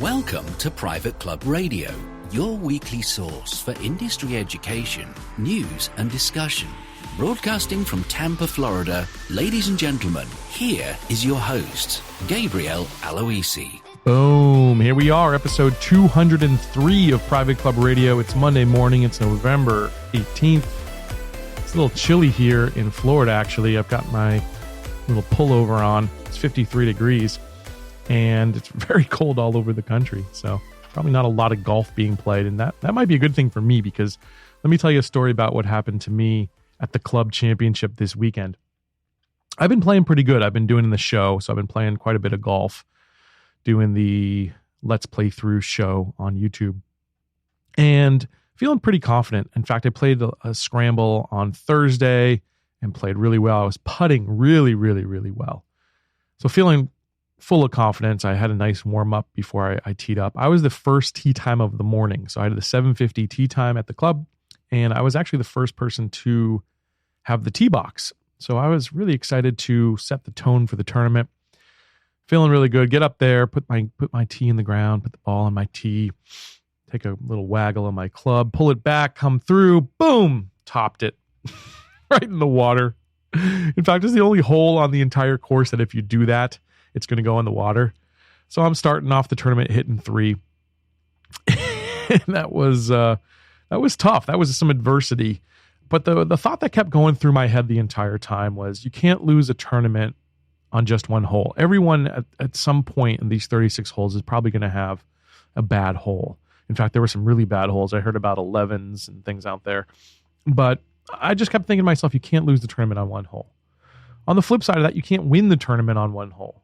Welcome to Private Club Radio, your weekly source for industry education, news and discussion. Broadcasting from Tampa, Florida, ladies and gentlemen, here is your host, Gabriel Aloisi. Boom. Here we are, episode 203 of Private Club Radio. It's Monday morning. It's November 18th. It's a little chilly here in Florida, actually. I've got my little pullover on. It's 53 degrees, and it's very cold all over the country. So probably not a lot of golf being played, and that might be a good thing for me, because let me tell you a story about what happened to me at the club championship this weekend. I've been playing pretty good. I've been doing the show, so I've been playing quite a bit of golf, doing the Let's Play Through show on YouTube, and feeling pretty confident. In fact, I played a scramble on Thursday and played really well. I was putting really, really, really well. So feeling full of confidence. I had a nice warm up before I teed up. I was the first tee time of the morning. So I had the 7:50 tee time at the club, and I was actually the first person to have the tee box. So I was really excited to set the tone for the tournament. Feeling really good. Get up there, put my tee in the ground, put the ball on my tee, take a little waggle of my club, pull it back, come through, boom, topped it right in the water. In fact, it's the only hole on the entire course that if you do that, it's going to go in the water. So I'm starting off the tournament hitting 3. And that was tough. That was some adversity. But the thought that kept going through my head the entire time was, you can't lose a tournament on just one hole. Everyone at some point in these 36 holes is probably going to have a bad hole. In fact, there were some really bad holes. I heard about 11s and things out there. But I just kept thinking to myself, you can't lose the tournament on one hole. On the flip side of that, you can't win the tournament on one hole.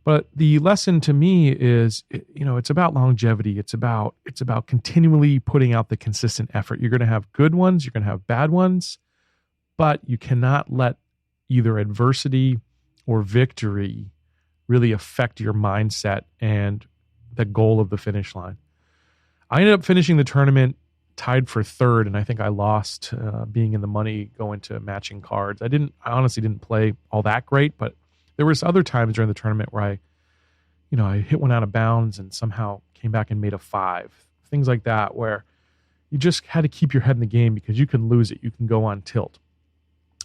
But the lesson to me is, it's about longevity. It's about continually putting out the consistent effort. You're going to have good ones. You're going to have bad ones. But you cannot let either adversity or victory really affect your mindset and the goal of the finish line. I ended up finishing the tournament tied for third, and I think I lost being in the money going to matching cards. I honestly didn't play all that great, but there was other times during the tournament where I hit one out of bounds and somehow came back and made a 5. Things like that, where you just had to keep your head in the game, because you can lose it. You can go on tilt.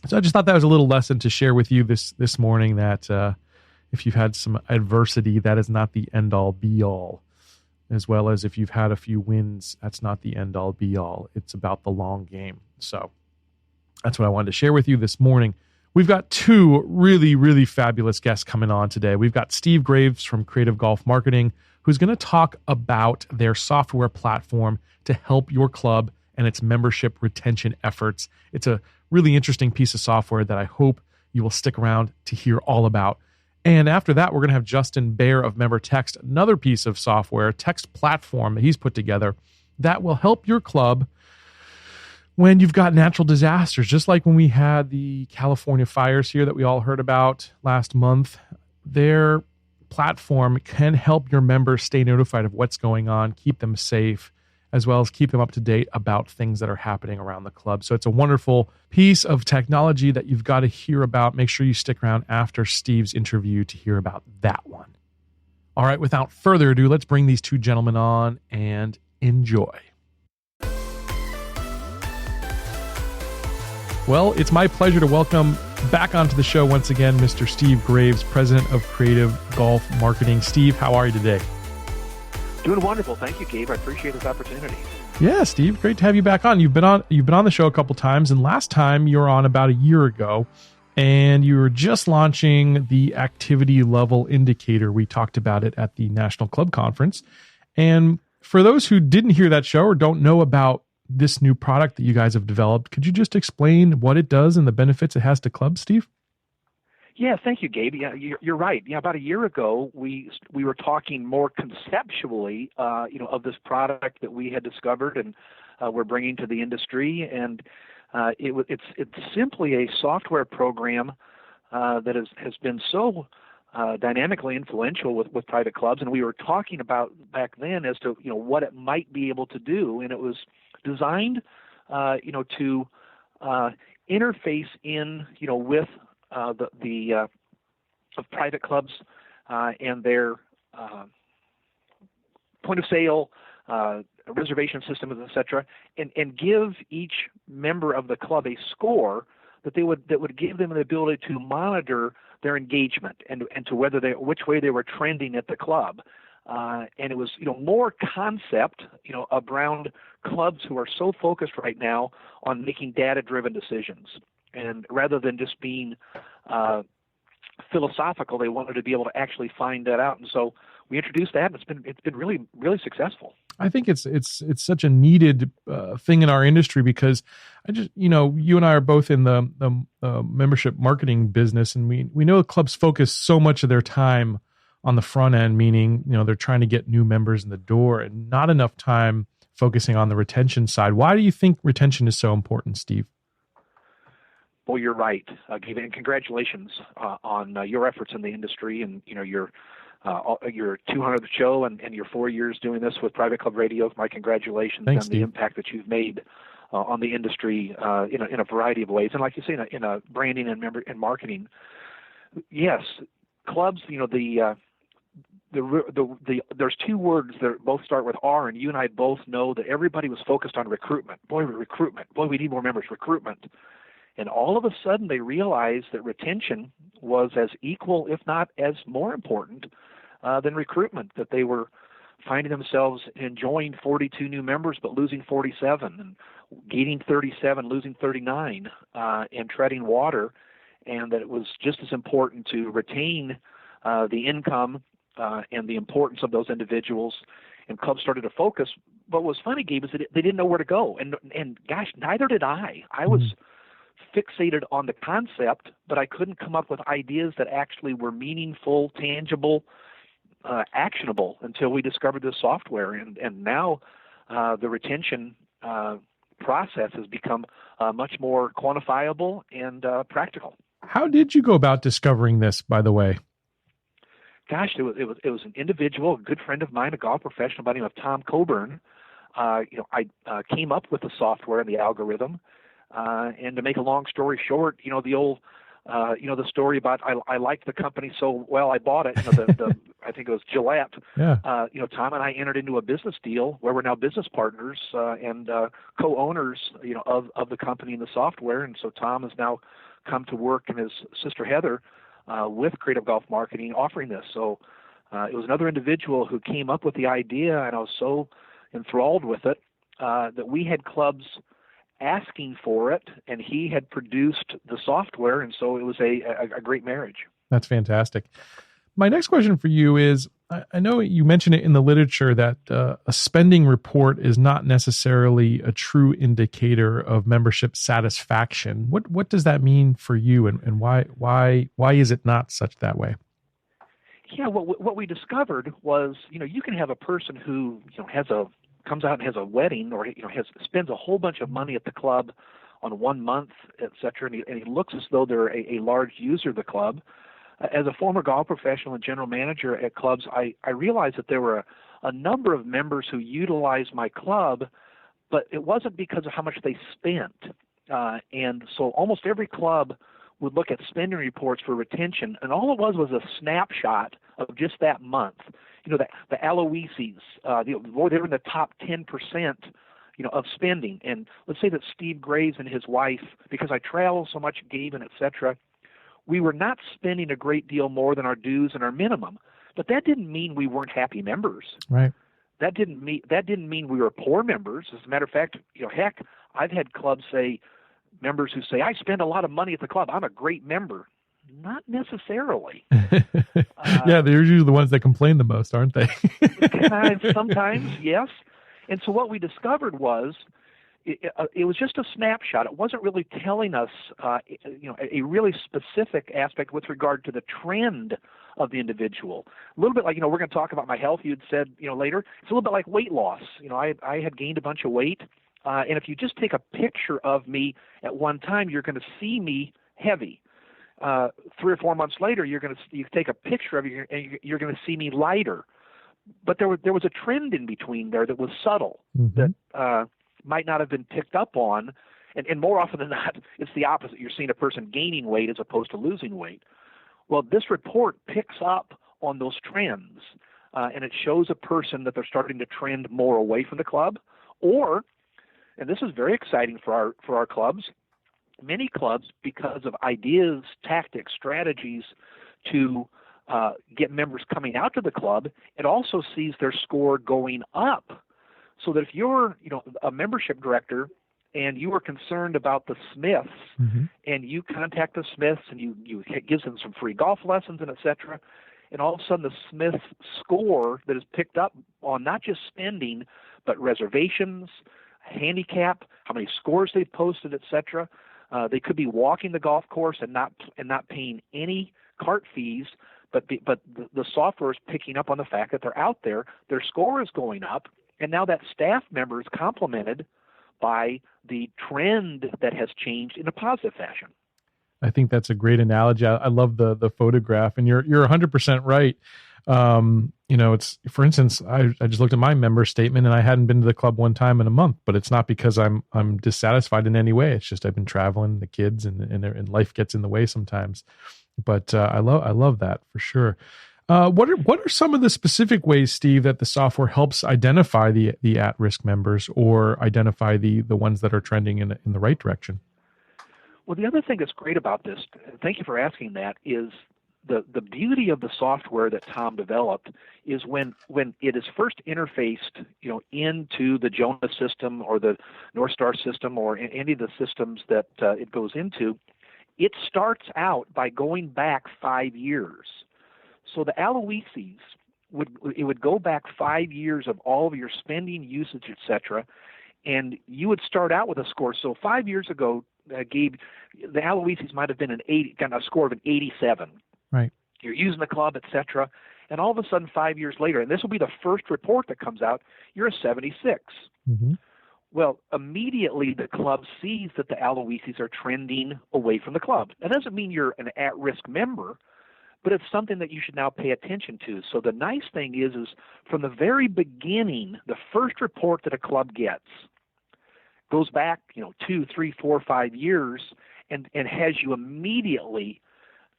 So I just thought that was a little lesson to share with you this morning, that if you've had some adversity, that is not the end-all, be-all. As well as if you've had a few wins, that's not the end-all, be-all. It's about the long game. So that's what I wanted to share with you this morning. We've got 2 really, really fabulous guests coming on today. We've got Steve Graves from Creative Golf Marketing, who's going to talk about their software platform to help your club and its membership retention efforts. It's a really interesting piece of software that I hope you will stick around to hear all about. And after that, we're going to have Justin Baer of MemberText, another piece of software, text platform that he's put together that will help your club when you've got natural disasters, just like when we had the California fires here that we all heard about last month. Their platform can help your members stay notified of what's going on, keep them safe, as well as keep them up to date about things that are happening around the club. So it's a wonderful piece of technology that you've got to hear about. Make sure you stick around after Steve's interview to hear about that one. All right, without further ado, let's bring these 2 gentlemen on and enjoy. Well, it's my pleasure to welcome back onto the show once again, Mr. Steve Graves, president of Creative Golf Marketing. Steve, how are you today? Doing wonderful. Thank you, Gabe. I appreciate this opportunity. Yeah, Steve, great to have you back on. You've been on the show a couple times, and last time you were on about a year ago, and you were just launching the activity level indicator. We talked about it at the National Club Conference. And for those who didn't hear that show or don't know about this new product that you guys have developed, could you just explain what it does and the benefits it has to clubs, Steve? Yeah, thank you, Gabe. Yeah, you're right. Yeah, about a year ago, we were talking more conceptually, of this product that we had discovered and we're bringing to the industry, and it's simply a software program that has been so dynamically influential with private clubs, and we were talking about back then as to what it might be able to do, and it was designed to interface in with the of private clubs and their point of sale, reservation systems, etc., and give each member of the club a score that would give them the ability to monitor their engagement and to which way they were trending at the club. And it was, more concept, around clubs who are so focused right now on making data-driven decisions. And rather than just being philosophical, they wanted to be able to actually find that out. And so we introduced that, and it's been really, really successful. I think it's such a needed thing in our industry, because I just, you and I are both in the membership marketing business, and we know clubs focus so much of their time on the front end, meaning, they're trying to get new members in the door and not enough time focusing on the retention side. Why do you think retention is so important, Steve? Well, you're right, Gabe, and congratulations on your efforts in the industry, and your 200th show and your 4 years doing this with Private Club Radio. My congratulations. Thanks, on Steve. The impact that you've made on the industry in a variety of ways, and like you say, in a branding and marketing. Yes, clubs. There's two words that both start with R, and you and I both know that everybody was focused on recruitment. Recruitment. Boy, we need more members. Recruitment. And all of a sudden, they realized that retention was as equal, if not as more important, than recruitment. That they were finding themselves enjoying 42 new members, but losing 47, and gaining 37, losing 39, and treading water. And that it was just as important to retain the income and the importance of those individuals. And clubs started to focus. But what was funny, Gabe, is that they didn't know where to go. And gosh, neither did I. I was fixated on the concept, but I couldn't come up with ideas that actually were meaningful, tangible, actionable until we discovered this software. And now the retention process has become much more quantifiable and practical. How did you go about discovering this, by the way? Gosh, it was an individual, a good friend of mine, a golf professional by the name of Tom Coburn. I came up with the software and the algorithm. And to make a long story short, the old, the story about I liked the company so well I bought it. I think it was Gillette. Yeah. Tom and I entered into a business deal where we're now business partners and co-owners, of the company and the software. And so Tom has now come to work, and his sister Heather with Creative Golf Marketing offering this. So it was another individual who came up with the idea, and I was so enthralled with it that we had clubs asking for it, and he had produced the software, and so it was a great marriage. That's fantastic. My next question for you is, I know you mentioned it in the literature that a spending report is not necessarily a true indicator of membership satisfaction. What does that mean for you, and why is it not such that way? Yeah, what we discovered was, you can have a person who comes out and has a wedding, or spends a whole bunch of money at the club on 1 month, et cetera, and he looks as though they're a large user of the club. As a former golf professional and general manager at clubs, I realized that there were a number of members who utilized my club, but it wasn't because of how much they spent. And so almost every club would look at spending reports for retention, and all it was a snapshot of just that month. The Aloises, they were in the top 10%, of spending. And let's say that Steve Graves and his wife, because I travel so much, Gabe, and et cetera, we were not spending a great deal more than our dues and our minimum. But that didn't mean we weren't happy members. Right. That didn't mean we were poor members. As a matter of fact, heck, I've had clubs members who say, I spend a lot of money at the club, I'm a great member. Not necessarily. Yeah, they're usually the ones that complain the most, aren't they? Sometimes, yes. And so what we discovered was it was just a snapshot. It wasn't really telling us, a really specific aspect with regard to the trend of the individual. A little bit like, we're going to talk about my health. You'd said, later. It's a little bit like weight loss. I had gained a bunch of weight, and if you just take a picture of me at one time, you're going to see me heavy. 3 or 4 months later, you take a picture of you, and you're going to see me lighter. But there was a trend in between there that was subtle, that might not have been picked up on, and more often than not, it's the opposite. You're seeing a person gaining weight as opposed to losing weight. Well, this report picks up on those trends, and it shows a person that they're starting to trend more away from the club, or, and this is very exciting for our clubs, many clubs, because of ideas, tactics, strategies to get members coming out to the club, it also sees their score going up. So that if you're, a membership director and you are concerned about the Smiths, and you contact the Smiths and you give them some free golf lessons and et cetera, and all of a sudden the Smiths score that is picked up on not just spending, but reservations, handicap, how many scores they've posted, et cetera. They could be walking the golf course and not paying any cart fees, but the software is picking up on the fact that they're out there, their score is going up, and now that staff member is complemented by the trend that has changed in a positive fashion. I think that's a great analogy. I love the photograph, and you're 100% right. It's, for instance, I just looked at my member statement and I hadn't been to the club one time in a month, but it's not because I'm dissatisfied in any way. It's just I've been traveling, the kids and life gets in the way sometimes. But I love that for sure. What are some of the specific ways, Steve, that the software helps identify the at-risk members or identify the ones that are trending in the right direction? Well, the other thing that's great about this, thank you for asking that, is the beauty of the software that Tom developed is when it is first interfaced, into the Jonas system or the North Star system or any of the systems that it goes into, it starts out by going back 5 years. So the Aloises would go back 5 years of all of your spending, usage, et cetera, and you would start out with a score. So 5 years ago, Gabe, the Aloises might have been got a score of an 87. Right. You're using the club, et cetera, and all of a sudden 5 years later, and this will be the first report that comes out, you're a 76. Mm-hmm. Well, immediately the club sees that the Aloises are trending away from the club. That doesn't mean you're an at-risk member, but it's something that you should now pay attention to. So the nice thing is from the very beginning, the first report that a club gets goes back, 2, 3, 4, 5 years, and has you immediately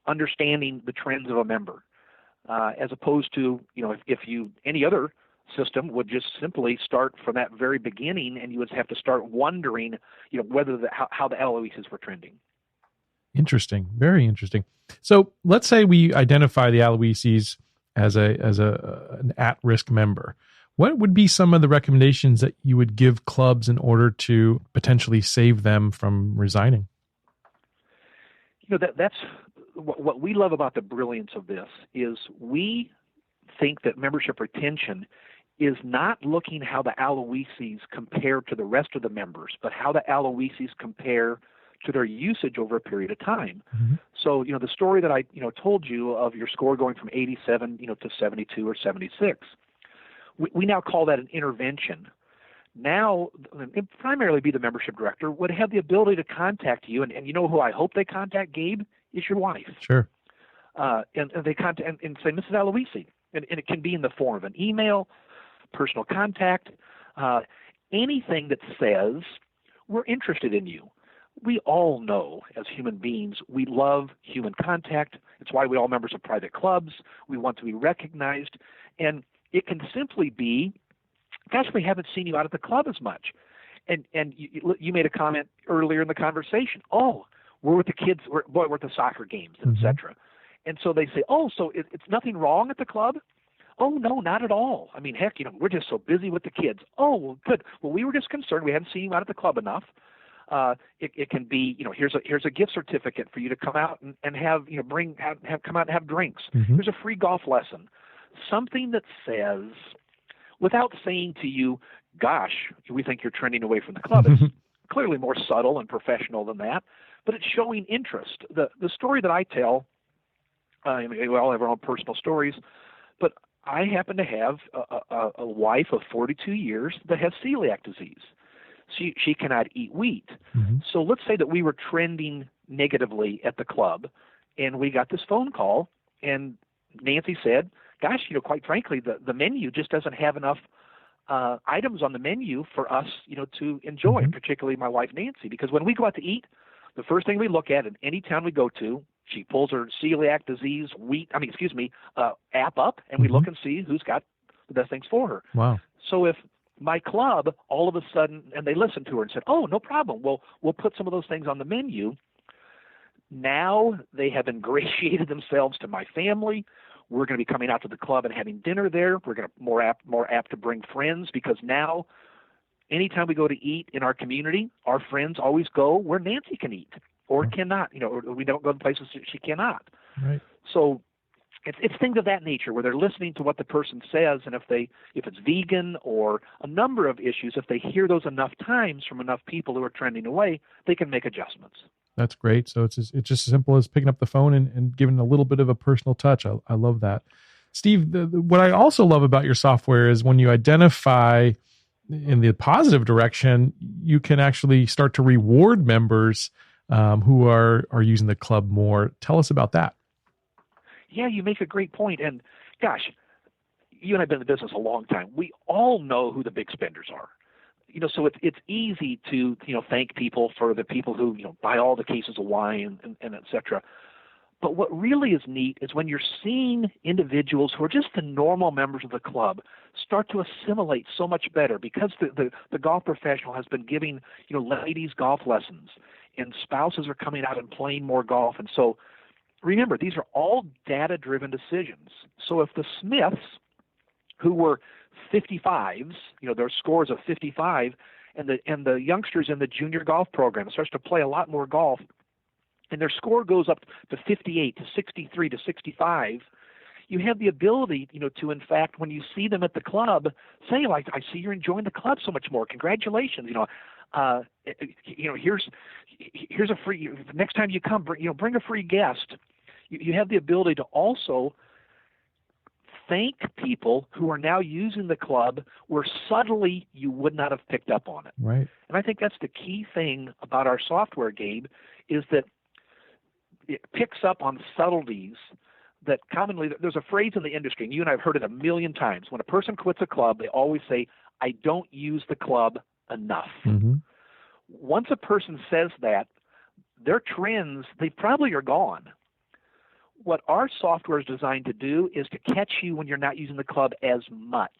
understanding the trends of a member, as opposed to, if any other system would just simply start from that very beginning, and you would have to start wondering, whether how the Aloises were trending. Interesting, very interesting. So let's say we identify the Aloises as an at-risk member. What would be some of the recommendations that you would give clubs in order to potentially save them from resigning? That's what we love about the brilliance of this is we think that membership retention is not looking how the Aloises compare to the rest of the members, but how the Aloises compare to their usage over a period of time. Mm-hmm. So, the story that I, told you of your score going from 87, to 72 or 76, we now call that an intervention. Now, it primarily be the membership director would have the ability to contact you, and who I hope they contact, Gabe, is your wife. Sure. And they contact and say, Mrs. Aloisi, and it can be in the form of an email, personal contact, anything that says we're interested in you. We all know as human beings, we love human contact. It's why we're all members of private clubs. We want to be recognized. And it can simply be, gosh, we haven't seen you out at the club as much. And you made a comment earlier in the conversation. Oh, we're with the kids, we're at the soccer games, et cetera. And so they say, oh, so it's nothing wrong at the club? Oh, no, not at all. I mean, heck, we're just so busy with the kids. Oh, well, good. Well, we were just concerned. We hadn't seen you out at the club enough. It can be, here's a gift certificate for you to come out and have, come out and have drinks. Mm-hmm. Here's a free golf lesson. Something that says, without saying to you, gosh, we think you're trending away from the club. It's clearly more subtle and professional than that, but it's showing interest. The story that I tell, we all have our own personal stories, but I happen to have a wife of 42 years that has celiac disease. She cannot eat wheat. Mm-hmm. So let's say that we were trending negatively at the club, and we got this phone call, and Nancy said, gosh, quite frankly, the menu just doesn't have enough items on the menu for us, to enjoy, particularly my wife, Nancy, because when we go out to eat, the first thing we look at in any town we go to, she pulls her celiac disease app up, and we look and see who's got the best things for her. Wow. So if my club all of a sudden, and they listened to her and said, oh, no problem, we'll put some of those things on the menu. Now they have ingratiated themselves to my family. We're going to be coming out to the club and having dinner there. We're going to more apt to bring friends, because now anytime we go to eat in our community, our friends always go where Nancy can eat or cannot, or we don't go to places she cannot. Right. So it's things of that nature where they're listening to what the person says, and if it's vegan or a number of issues, if they hear those enough times from enough people who are trending away, they can make adjustments. That's great. So it's just as simple as picking up the phone and giving a little bit of a personal touch. I love that. Steve, what I also love about your software is when you identify in the positive direction, you can actually start to reward members who are using the club more. Tell us about that. Yeah, you make a great point. And gosh, you and I have been in the business a long time. We all know who the big spenders are. So it's easy to, thank people for the people who, buy all the cases of wine and et cetera. But what really is neat is when you're seeing individuals who are just the normal members of the club start to assimilate so much better, because the golf professional has been giving, ladies golf lessons, and spouses are coming out and playing more golf. And so remember, these are all data-driven decisions. So if the Smiths, who were 55s, their scores of 55, and the youngsters in the junior golf program starts to play a lot more golf, and their score goes up to 58, to 63, to 65, you have the ability, to, in fact, when you see them at the club, say, like, I see you're enjoying the club so much more. Congratulations. Here's a free, next time you come, bring a free guest. You have the ability to also thank people who are now using the club where subtly you would not have picked up on it. Right. And I think that's the key thing about our software, Gabe, is that it picks up on subtleties that commonly, there's a phrase in the industry, and you and I have heard it a million times. When a person quits a club, they always say, I don't use the club enough. Mm-hmm. Once a person says that, their trends, they probably are gone. What our software is designed to do is to catch you when you're not using the club as much.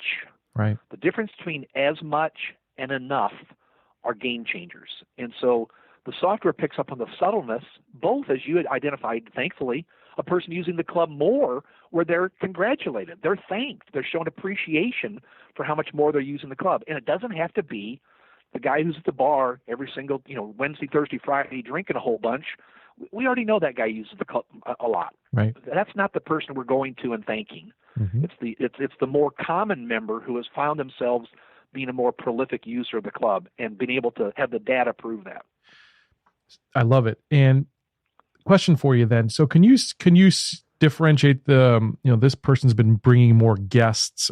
Right. The difference between as much and enough are game changers. And so the software picks up on the subtleness, both as you had identified, thankfully, a person using the club more where they're congratulated, they're thanked, they're shown appreciation for how much more they're using the club. And it doesn't have to be the guy who's at the bar every single, Wednesday, Thursday, Friday, drinking a whole bunch. We already know that guy uses the club a lot. Right. That's not the person we're going to and thanking. Mm-hmm. It's the more common member who has found themselves being a more prolific user of the club and being able to have the data prove that. I love it. And question for you then. So can you differentiate this person's been bringing more guests,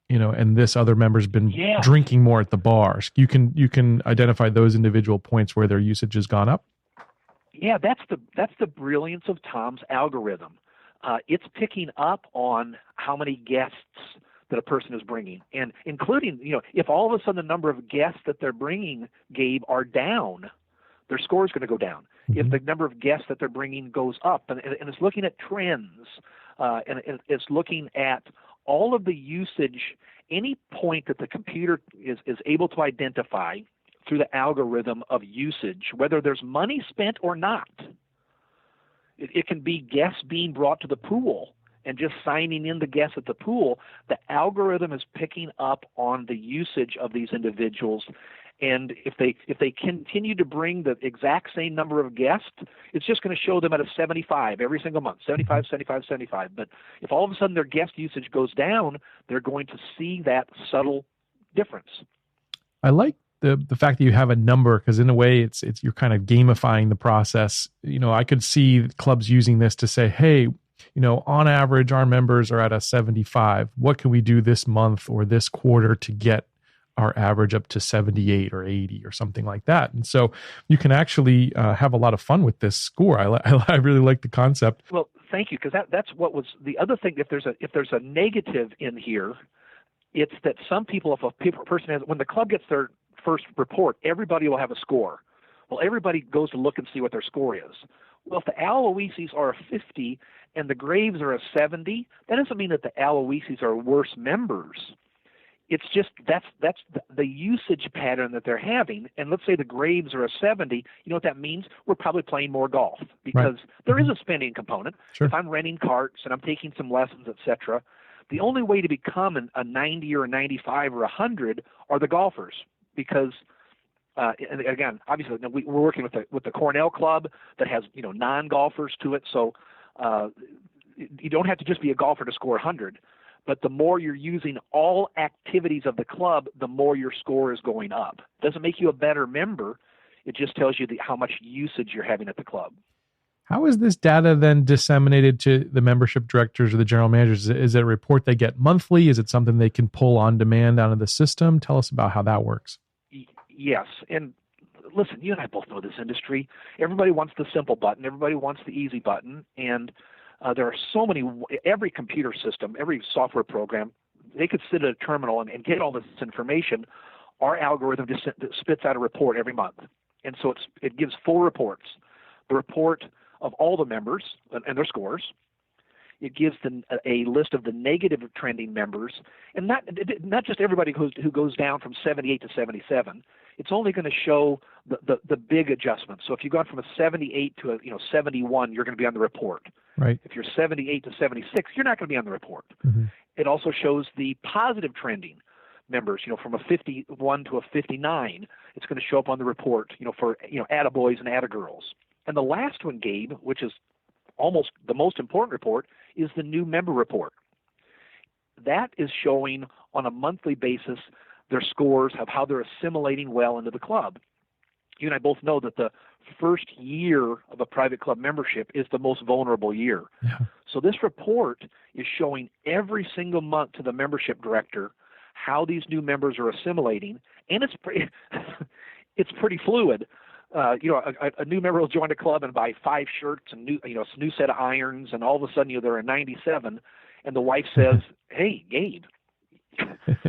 and this other member's been drinking more at the bars. You can identify those individual points where their usage has gone up. Yeah, that's the brilliance of Tom's algorithm. It's picking up on how many guests that a person is bringing, and including, if all of a sudden the number of guests that they're bringing, Gabe, are down, their score is going to go down. Mm-hmm. If the number of guests that they're bringing goes up, and it's looking at trends, and it's looking at all of the usage, any point that the computer is able to identify through the algorithm of usage, whether there's money spent or not. It can be guests being brought to the pool and just signing in the guests at the pool. The algorithm is picking up on the usage of these individuals. And if they continue to bring the exact same number of guests, it's just going to show them at a 75 every single month, 75, 75, 75. But if all of a sudden their guest usage goes down, they're going to see that subtle difference. I like the fact that you have a number, because in a way it's you're kind of gamifying the process. I could see clubs using this to say, hey, on average, our members are at a 75. What can we do this month or this quarter to get our average up to 78 or 80 or something like that? And so you can actually have a lot of fun with this score. I really like the concept. Well, thank you, because that's what was the other thing. If there's a negative in here, it's that some people, if a person has, when the club gets their first report, everybody will have a score. Well, everybody goes to look and see what their score is. Well, if the Aloises are a 50 and the Graves are a 70, that doesn't mean that the Aloises are worse members. It's just that's the usage pattern that they're having. And let's say the Graves are a 70. You know what that means? We're probably playing more golf because there is a spending component. Sure. If I'm renting carts and I'm taking some lessons, etc., the only way to become a 90 or a 95 or a 100 are the golfers because. And again, obviously, we're working with the Cornell Club that has non-golfers to it, so you don't have to just be a golfer to score 100. But the more you're using all activities of the club, the more your score is going up. Doesn't make you a better member. It just tells you how much usage you're having at the club. How is this data then disseminated to the membership directors or the general managers? Is it a report they get monthly? Is it something they can pull on demand out of the system? Tell us about how that works. Yes. And listen, you and I both know this industry. Everybody wants the simple button. Everybody wants the easy button. And there are so many, every computer system, every software program, they could sit at a terminal and get all this information. Our algorithm just spits out a report every month. And so it gives 4 reports. The report of all the members and their scores. It gives a list of the negative trending members, and not just everybody who goes down from 78 to 77. It's only going to show the big adjustments. So if you've gone from a 78 to a 71, you're going to be on the report. Right. If you're 78 to 76, you're not going to be on the report. Mm-hmm. It also shows the positive trending members. From a 51 to a 59, it's going to show up on the report. For attaboys and attagirls. And the last one, Gabe, which is almost the most important report, is the new member report. That is showing on a monthly basis their scores of how they're assimilating well into the club. You and I both know that the first year of a private club membership is the most vulnerable year. Yeah. So this report is showing every single month to the membership director how these new members are assimilating, and it's pretty fluid. A new member will join a club and buy 5 shirts and a new set of irons, and all of a sudden they're a 97, and the wife says, "Hey, Gabe,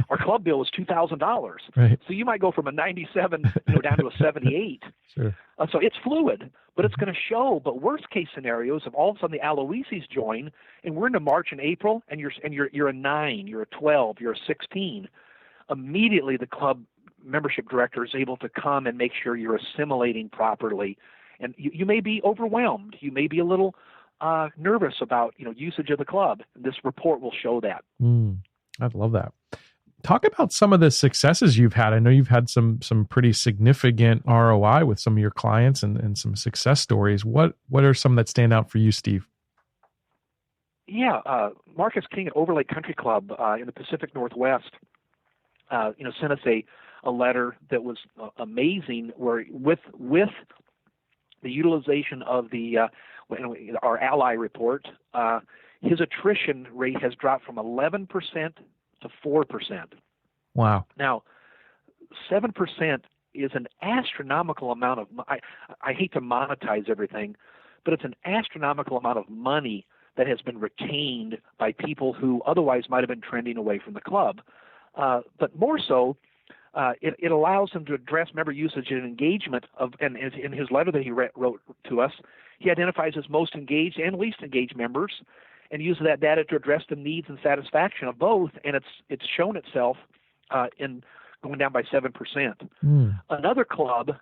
our club bill is $2,000." Right. So you might go from a 97, down to a 78. Sure. So it's fluid, but it's going to show. But worst case scenarios, if all of a sudden the Aloises join, and we're into March and April, and you're a 9, you're a 12, you're a 16, immediately the club membership director is able to come and make sure you're assimilating properly. And you may be overwhelmed. You may be a little nervous about usage of the club. This report will show that. I'd love that. Talk about some of the successes you've had. I know you've had some pretty significant ROI with some of your clients and some success stories. What are some that stand out for you, Steve? Yeah, Marcus King at Overlake Country Club in the Pacific Northwest, sent us a letter that was amazing, where with the utilization of our ally report, his attrition rate has dropped from 11% to 4%. Wow. Now, 7% is an astronomical amount of I hate to monetize everything, but it's an astronomical amount of money that has been retained by people who otherwise might have been trending away from the club. But more so, it allows them to address member usage and engagement and in his letter that he wrote to us, he identifies his most engaged and least engaged members and uses that data to address the needs and satisfaction of both, and it's shown itself in going down by 7%. Another club,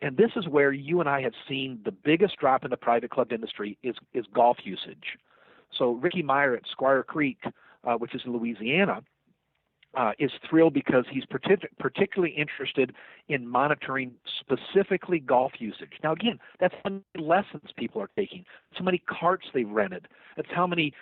and this is where you and I have seen the biggest drop in the private club industry, is golf usage. So Ricky Meyer at Squire Creek, which is in Louisiana, is thrilled because he's particularly interested in monitoring specifically golf usage. Now, again, that's how many lessons people are taking. It's how many carts they've rented. That's how many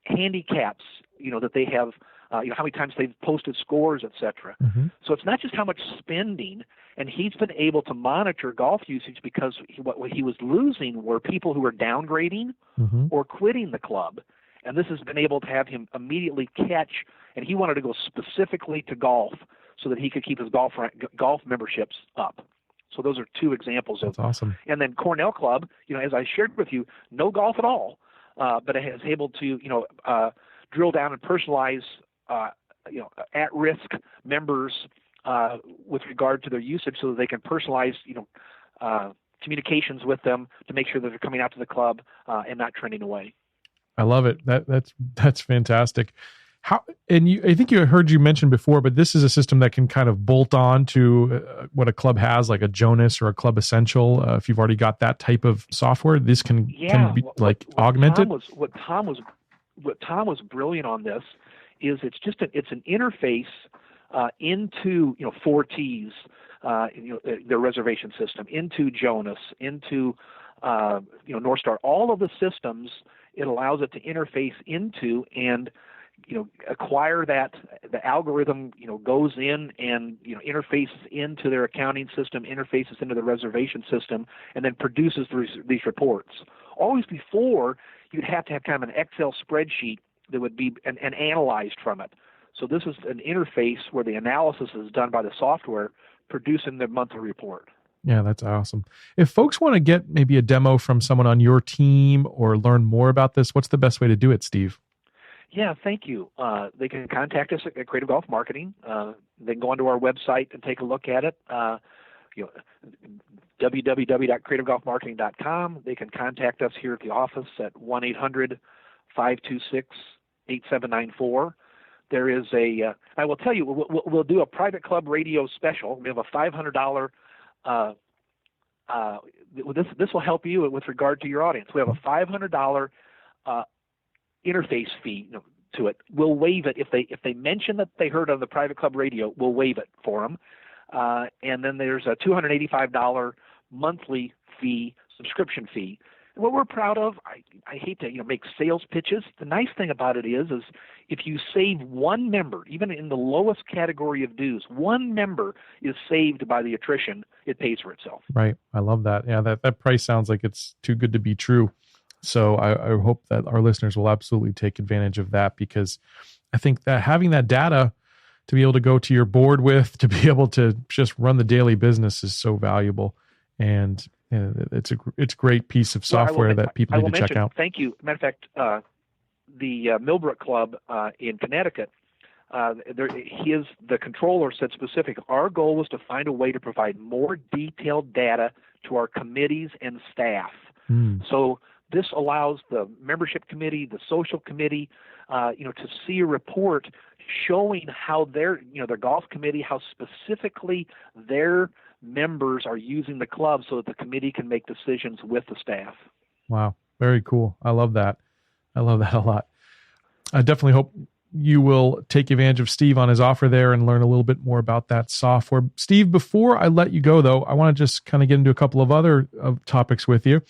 handicaps, that they have, how many times they've posted scores, etc. Mm-hmm. So it's not just how much spending, and he's been able to monitor golf usage because what he was losing were people who were downgrading or quitting the club. And this has been able to have him immediately catch, and he wanted to go specifically to golf so that he could keep his golf memberships up. So those are 2 examples. That's awesome. And then Cornell Club, as I shared with you, no golf at all, but it has able to, drill down and personalize, at-risk members with regard to their usage, so that they can personalize, communications with them to make sure that they're coming out to the club and not trending away. I love it. That's fantastic. I think you heard you mention before, but this is a system that can kind of bolt on to what a club has, like a Jonas or a Club Essential. If you've already got that type of software, this can be augmented. What Tom was brilliant on this is it's an interface into 4Ts, their reservation system, into Jonas, into Northstar, all of the systems. It allows it to interface into and acquire that. The algorithm goes in and interfaces into their accounting system, interfaces into the reservation system, and then produces these reports. Always before, you'd have to have kind of an Excel spreadsheet that would be and analyzed from it. So this is an interface where the analysis is done by the software, producing the monthly report. Yeah, that's awesome. If folks want to get maybe a demo from someone on your team or learn more about this, what's the best way to do it, Steve? Yeah, thank you. They can contact us at Creative Golf Marketing. They can go onto our website and take a look at it. www.creativegolfmarketing.com. They can contact us here at the office at 1-800-526-8794. There is I will tell you, we'll do a private club radio special. We have a $500. This will help you with regard to your audience. We have a $500 interface fee to it. We'll waive it if they mention that they heard of the private club radio. We'll waive it for them. And then there's a $285 monthly fee, subscription fee. And what we're proud of, I hate to make sales pitches. The nice thing about it is if you save one member, even in the lowest category of dues, one member is saved by the attrition, it pays for itself. Right. I love that. Yeah, that price sounds like it's too good to be true. So I hope that our listeners will absolutely take advantage of that, because I think that having that data to be able to go to your board with, to be able to just run the daily business is so valuable. And it's a great piece of software that people need to check out. Thank you. Matter of fact, the Millbrook Club in Connecticut, the controller said specifically, our goal was to find a way to provide more detailed data to our committees and staff. So this allows the membership committee, the social committee, to see a report showing how their golf committee, how specifically their members are using the club, so that the committee can make decisions with the staff. Wow. Very cool. I love that. I love that a lot. I definitely hope you will take advantage of Steve on his offer there and learn a little bit more about that software. Steve, before I let you go, though, I want to just kind of get into a couple of other topics with you.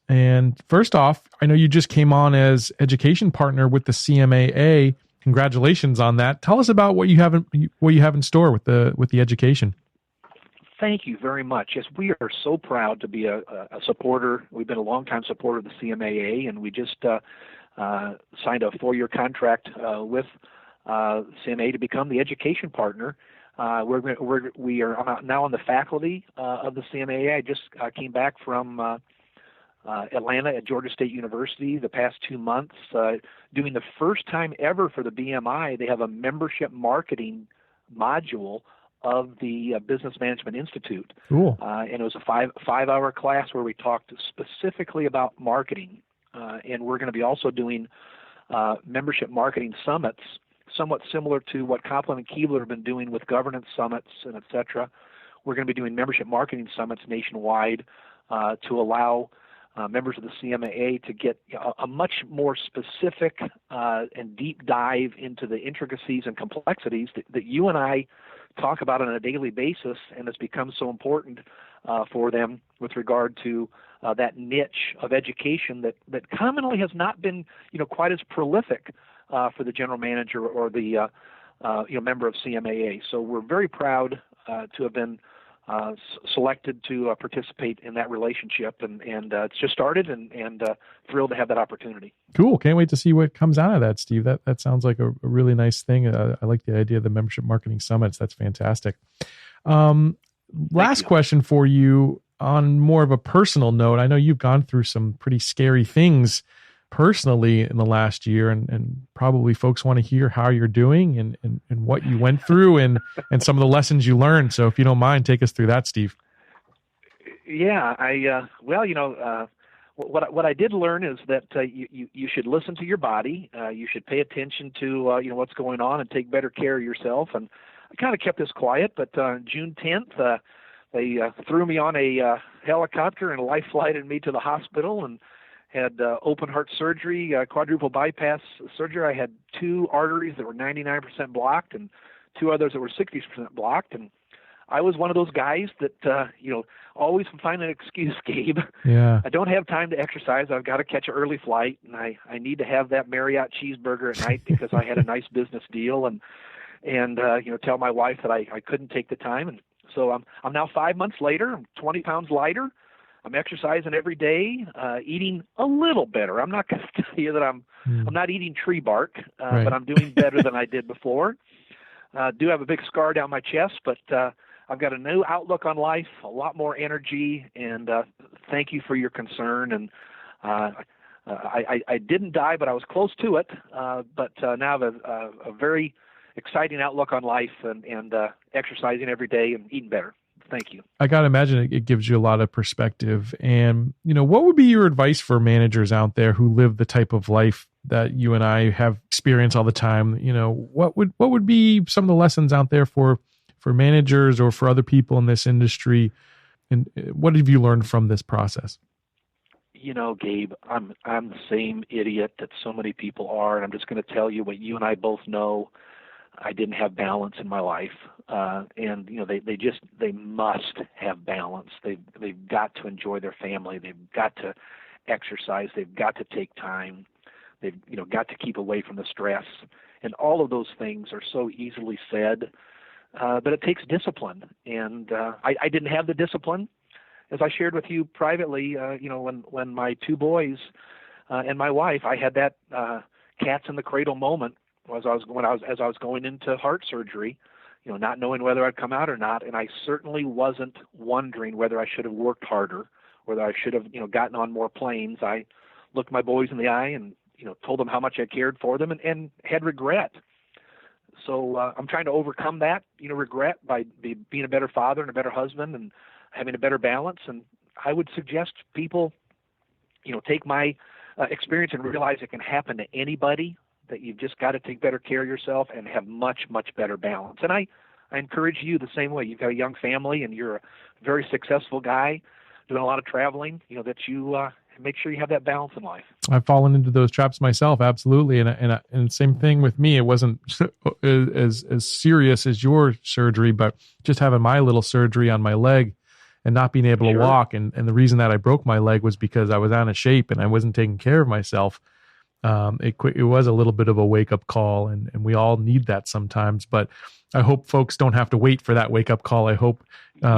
And first off, I know you just came on as education partner with the CMAA. Congratulations on that. Tell us about what you have in store with the education. Thank you very much. Yes, we are so proud to be a supporter. We've been a longtime supporter of the CMAA, and we just signed a 4-year contract with CMAA to become the education partner. We are now on the faculty of the CMAA. I just came back from Atlanta at Georgia State University the past 2 months, doing the first time ever for the BMI. They have a membership marketing module of the Business Management Institute. Cool. And it was a five-hour class where we talked specifically about marketing. And we're going to be also doing membership marketing summits, somewhat similar to what Compline and Keebler have been doing with governance summits and et cetera. We're going to be doing membership marketing summits nationwide to allow members of the CMAA to get a much more specific and deep dive into the intricacies and complexities that you and I talk about on a daily basis, and it's become so important for them with regard to that niche of education that commonly has not been quite as prolific for the general manager or the member of CMAA. So we're very proud to have been selected to participate in that relationship, and it's just started, and thrilled to have that opportunity. Cool. Can't wait to see what comes out of that, Steve. That sounds like a really nice thing. I like the idea of the membership marketing summits. That's fantastic. Last question for you on more of a personal note. I know you've gone through some pretty scary things personally in the last year, and probably folks want to hear how you're doing and what you went through and some of the lessons you learned. So if you don't mind, take us through that, Steve. Yeah, what I did learn is that you should listen to your body. You should pay attention to what's going on and take better care of yourself. And I kind of kept this quiet, but June 10th, they threw me on a helicopter and life flighted me to the hospital and had open heart surgery, quadruple bypass surgery. I had 2 arteries that were 99% blocked and 2 others that were 60% blocked. And I was one of those guys that, always find an excuse, Gabe. Yeah. I don't have time to exercise. I've got to catch an early flight, and I need to have that Marriott cheeseburger at night because I had a nice business deal, and tell my wife that I couldn't take the time. And so I'm now 5 months later. I'm 20 pounds lighter. I'm exercising every day, eating a little better. I'm not going to tell you that I'm not eating tree bark, right. But I'm doing better than I did before. Do have a big scar down my chest, but I've got a new outlook on life, a lot more energy, and thank you for your concern. And I didn't die, but I was close to it. But now I have a very exciting outlook on life and exercising every day and eating better. Thank you. I got to imagine it gives you a lot of perspective. And, what would be your advice for managers out there who live the type of life that you and I have experienced all the time? What would be some of the lessons out there for managers or for other people in this industry? And what have you learned from this process? Gabe, I'm the same idiot that so many people are. And I'm just going to tell you what you and I both know. I didn't have balance in my life. And they must have balance. They've got to enjoy their family. They've got to exercise. They've got to take time. They've, got to keep away from the stress. And all of those things are so easily said. But it takes discipline, and I didn't have the discipline. As I shared with you privately, when my 2 boys and my wife, I had that cats in the cradle moment as I was going into heart surgery, not knowing whether I'd come out or not, and I certainly wasn't wondering whether I should have worked harder, whether I should have gotten on more planes. I looked my boys in the eye and told them how much I cared for them and had regret. So I'm trying to overcome that, regret by being a better father and a better husband and having a better balance. And I would suggest people, take my experience and realize it can happen to anybody, that you've just got to take better care of yourself and have much, much better balance. And I encourage you the same way. You've got a young family and you're a very successful guy doing a lot of traveling, that you make sure you have that balance in life. I've fallen into those traps myself, absolutely, and same thing with me. It wasn't as serious as your surgery, but just having my little surgery on my leg and not being able to walk, and the reason that I broke my leg was because I was out of shape and I wasn't taking care of myself. It was a little bit of a wake up call, and we all need that sometimes. But I hope folks don't have to wait for that wake up call. I hope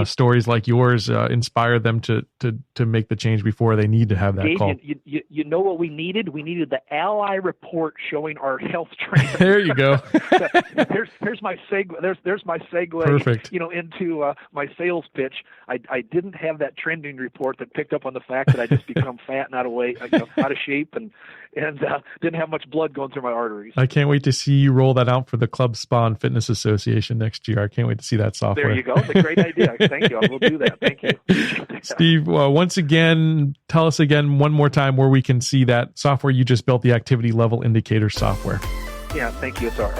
stories like yours inspire them to make the change before they need to have that call. You know what we needed? We needed the Ally report showing our health trends. There you go. There's my segue. There's my segue. Perfect. Into my sales pitch. I didn't have that trending report that picked up on the fact that I just become fat and out of shape, and didn't have much blood going through my arteries. I can't wait to see you roll that out for the Club Spa and Fitness Association next year. I can't wait to see that software. There you go. That's a great idea. Thank you. I will do that. Thank you. Steve, once again, tell us again one more time where we can see that software you just built, the Activity Level Indicator software. Yeah, thank you. It's our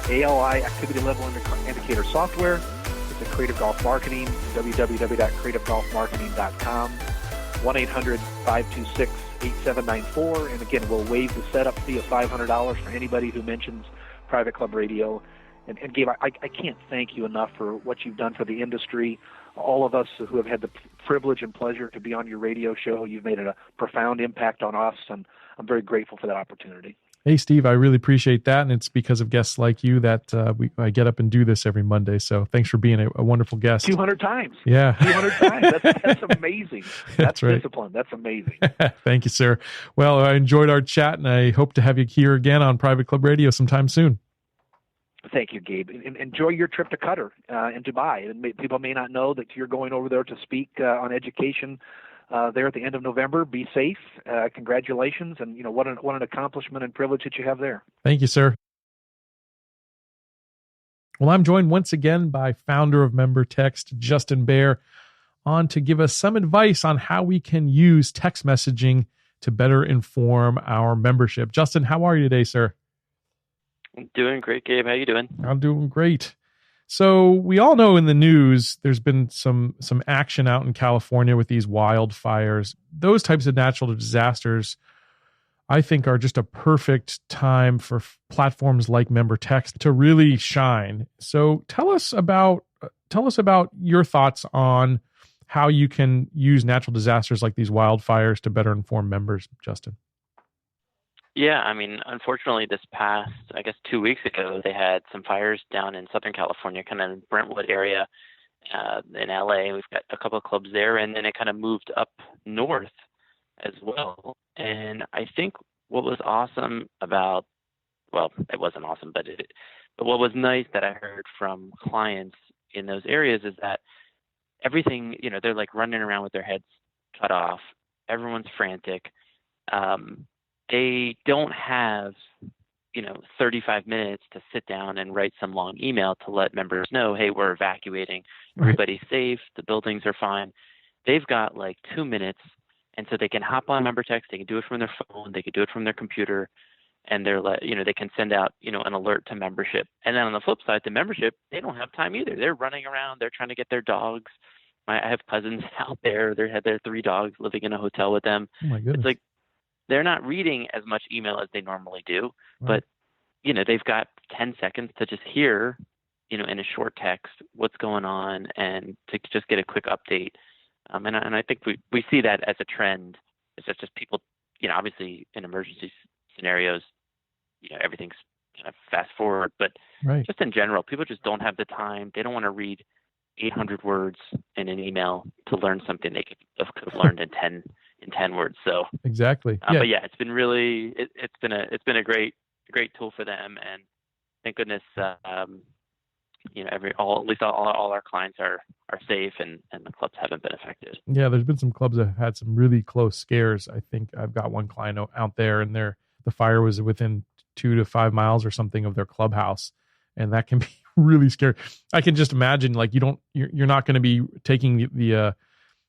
ALI Activity Level Indicator software. It's a Creative Golf Marketing, www.creativegolfmarketing.com, 1-800-526-8794. And again, we'll waive the setup fee of $500 for anybody who mentions Private Club Radio. And Gabe, I can't thank you enough for what you've done for the industry. All of us who have had the privilege and pleasure to be on your radio show, you've made a profound impact on us, and I'm very grateful for that opportunity. Hey, Steve, I really appreciate that, and it's because of guests like you that I get up and do this every Monday. So thanks for being a wonderful guest. 200 times. Yeah. 200 times. That's amazing. That's right. Discipline. That's amazing. Thank you, sir. Well, I enjoyed our chat, and I hope to have you here again on Private Club Radio sometime soon. Thank you, Gabe. Enjoy your trip to Qatar in Dubai. People may not know that you're going over there to speak on education there at the end of November. Be safe. Congratulations, and what an accomplishment and privilege that you have there. Thank you, sir. Well, I'm joined once again by founder of MemberText, Justin Baer, on to give us some advice on how we can use text messaging to better inform our membership. Justin, how are you today, sir? I'm doing great, Gabe. How you doing? I'm doing great. So we all know in the news there's been some action out in California with these wildfires. Those types of natural disasters, I think, are just a perfect time for platforms like MemberText to really shine. So tell us about your thoughts on how you can use natural disasters like these wildfires to better inform members, Justin. Yeah, unfortunately, this past, 2 weeks ago, they had some fires down in Southern California, kind of in Brentwood area in LA. We've got a couple of clubs there, and then it kind of moved up north as well. And I think what was awesome about, well, it wasn't awesome, but what was nice that I heard from clients in those areas is that everything, they're like running around with their heads cut off. Everyone's frantic. They don't have, 35 minutes to sit down and write some long email to let members know, hey, we're evacuating. Everybody's safe. The buildings are fine. They've got like 2 minutes. And so they can hop on MemberText. They can do it from their phone. They can do it from their computer. And they can send out, an alert to membership. And then on the flip side, the membership, they don't have time either. They're running around. They're trying to get their dogs. I have cousins out there. They had their 3 dogs living in a hotel with them. Oh my goodness. It's like, they're not reading as much email as they normally do, but, they've got 10 seconds to just hear, in a short text what's going on and to just get a quick update. And I think we see that as a trend. It's just people, obviously in emergency scenarios, everything's kind of fast forward, but just in general, people just don't have the time. They don't want to read 800 words in an email to learn something they could have learned in 10 words. So exactly. But yeah, it's been really, it's been a great tool for them. And thank goodness, at least all our clients are safe and the clubs haven't been affected. Yeah. There's been some clubs that have had some really close scares. I think I've got one client out there and the fire was within 2 to 5 miles or something of their clubhouse. And that can be really scary. I can just imagine you're not going to be taking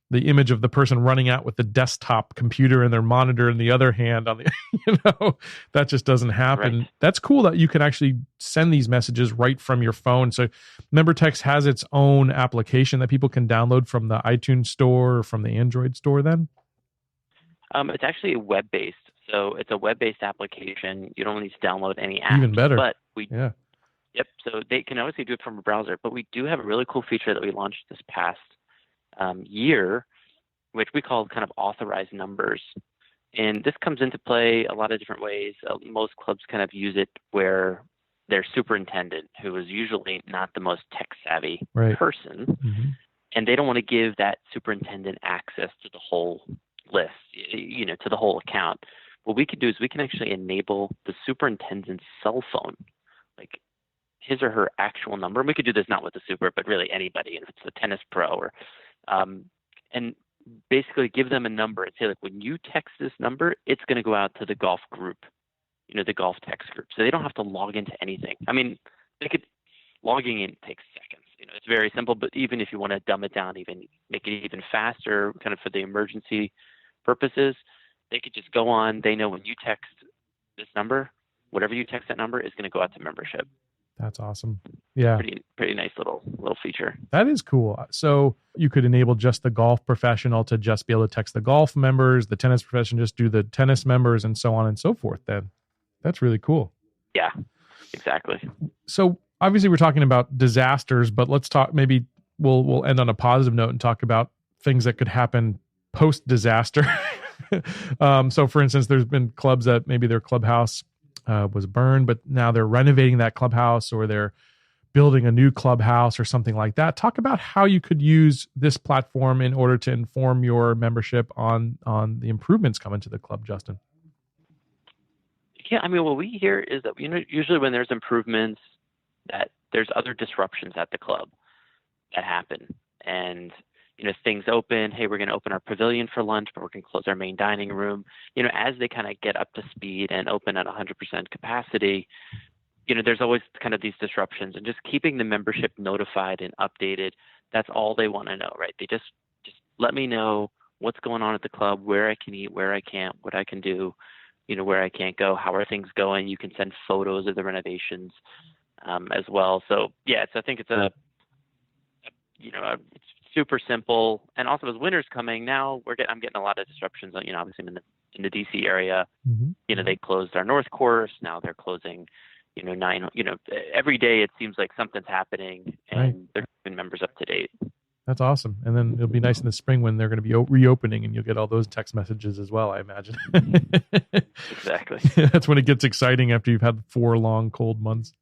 the image of the person running out with the desktop computer and their monitor in the other hand on the, that just doesn't happen. Right. That's cool that you can actually send these messages right from your phone. So MemberText has its own application that people can download from the iTunes store or from the Android store then? It's actually web-based. So it's a web-based application. You don't need to download any apps. Even better. But Yep. So they can obviously do it from a browser, but we do have a really cool feature that we launched this past year, which we call kind of authorized numbers. And this comes into play a lot of different ways. Most clubs kind of use it where their superintendent, who is usually not the most tech-savvy person, and they don't want to give that superintendent access to the whole list, to the whole account. What we can do is we can actually enable the superintendent's cell phone, like his or her actual number. And we could do this not with the super, but really anybody, if it's a tennis pro, or and basically give them a number and say, like, when you text this number, it's going to go out to the golf group, the golf text group. So they don't have to log into anything. Logging in takes seconds. It's very simple, but even if you want to dumb it down, even make it even faster, kind of for the emergency purposes, they could just go on. They know when you text this number, whatever you text that number is going to go out to membership. That's awesome. Yeah. Pretty nice little feature. That is cool. So you could enable just the golf professional to just be able to text the golf members, the tennis professional just do the tennis members, and so on and so forth then. That's really cool. Yeah, exactly. So obviously we're talking about disasters, but let's talk, maybe we'll end on a positive note and talk about things that could happen post-disaster. So for instance, there's been clubs that maybe their clubhouse was burned, but now they're renovating that clubhouse or they're building a new clubhouse or something like that. Talk about how you could use this platform in order to inform your membership on the improvements coming to the club, Justin. Yeah, what we hear is that usually when there's improvements, that there's other disruptions at the club that happen, and things open. Hey, we're going to open our pavilion for lunch, but we're going to close our main dining room. As they kind of get up to speed and open at 100% capacity, there's always kind of these disruptions, and just keeping the membership notified and updated. That's all they want to know, right? They just let me know what's going on at the club, where I can eat, where I can't, what I can do, where I can't go, how are things going. You can send photos of the renovations as well. So I think it's it's super simple. And also, as winter's coming now, I'm getting a lot of disruptions. Obviously I'm in the DC area. Mm-hmm. They closed our North Course. Now they're closing, 9. Every day it seems like something's happening, and right. They're keeping members up to date. That's awesome. And then it'll be nice in the spring when they're going to be reopening, and you'll get all those text messages as well, I imagine. Exactly. That's when it gets exciting after you've had 4 long, cold months,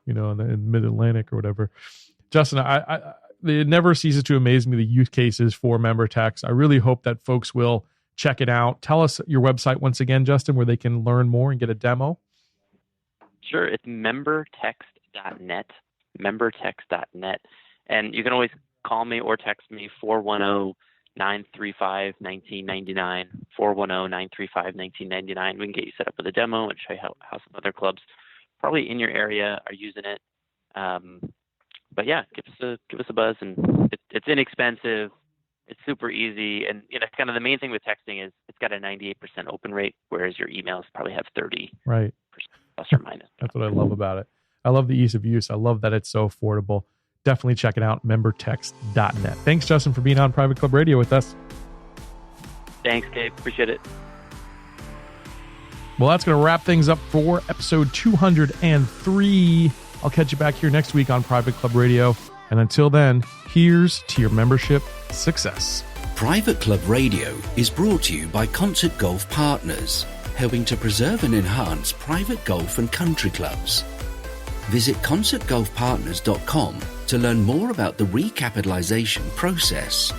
in mid-Atlantic or whatever. Justin, it never ceases to amaze me, the use cases for MemberText. I really hope that folks will check it out. Tell us your website once again, Justin, where they can learn more and get a demo. Sure. It's membertext.net, membertext.net. And you can always call me or text me, 410-935-1999, 410-935-1999. We can get you set up with a demo and show you how some other clubs probably in your area are using it. But yeah, give us a buzz, and it's inexpensive. It's super easy. And kind of the main thing with texting is it's got a 98% open rate, whereas your emails probably have 30%, right, plus or minus. That's what I love about it. I love the ease of use. I love that it's so affordable. Definitely check it out, membertext.net. Thanks, Justin, for being on Private Club Radio with us. Thanks, Gabe. Appreciate it. Well, that's going to wrap things up for episode 203. I'll catch you back here next week on Private Club Radio. And until then, here's to your membership success. Private Club Radio is brought to you by Concert Golf Partners, helping to preserve and enhance private golf and country clubs. Visit concertgolfpartners.com to learn more about the recapitalization process.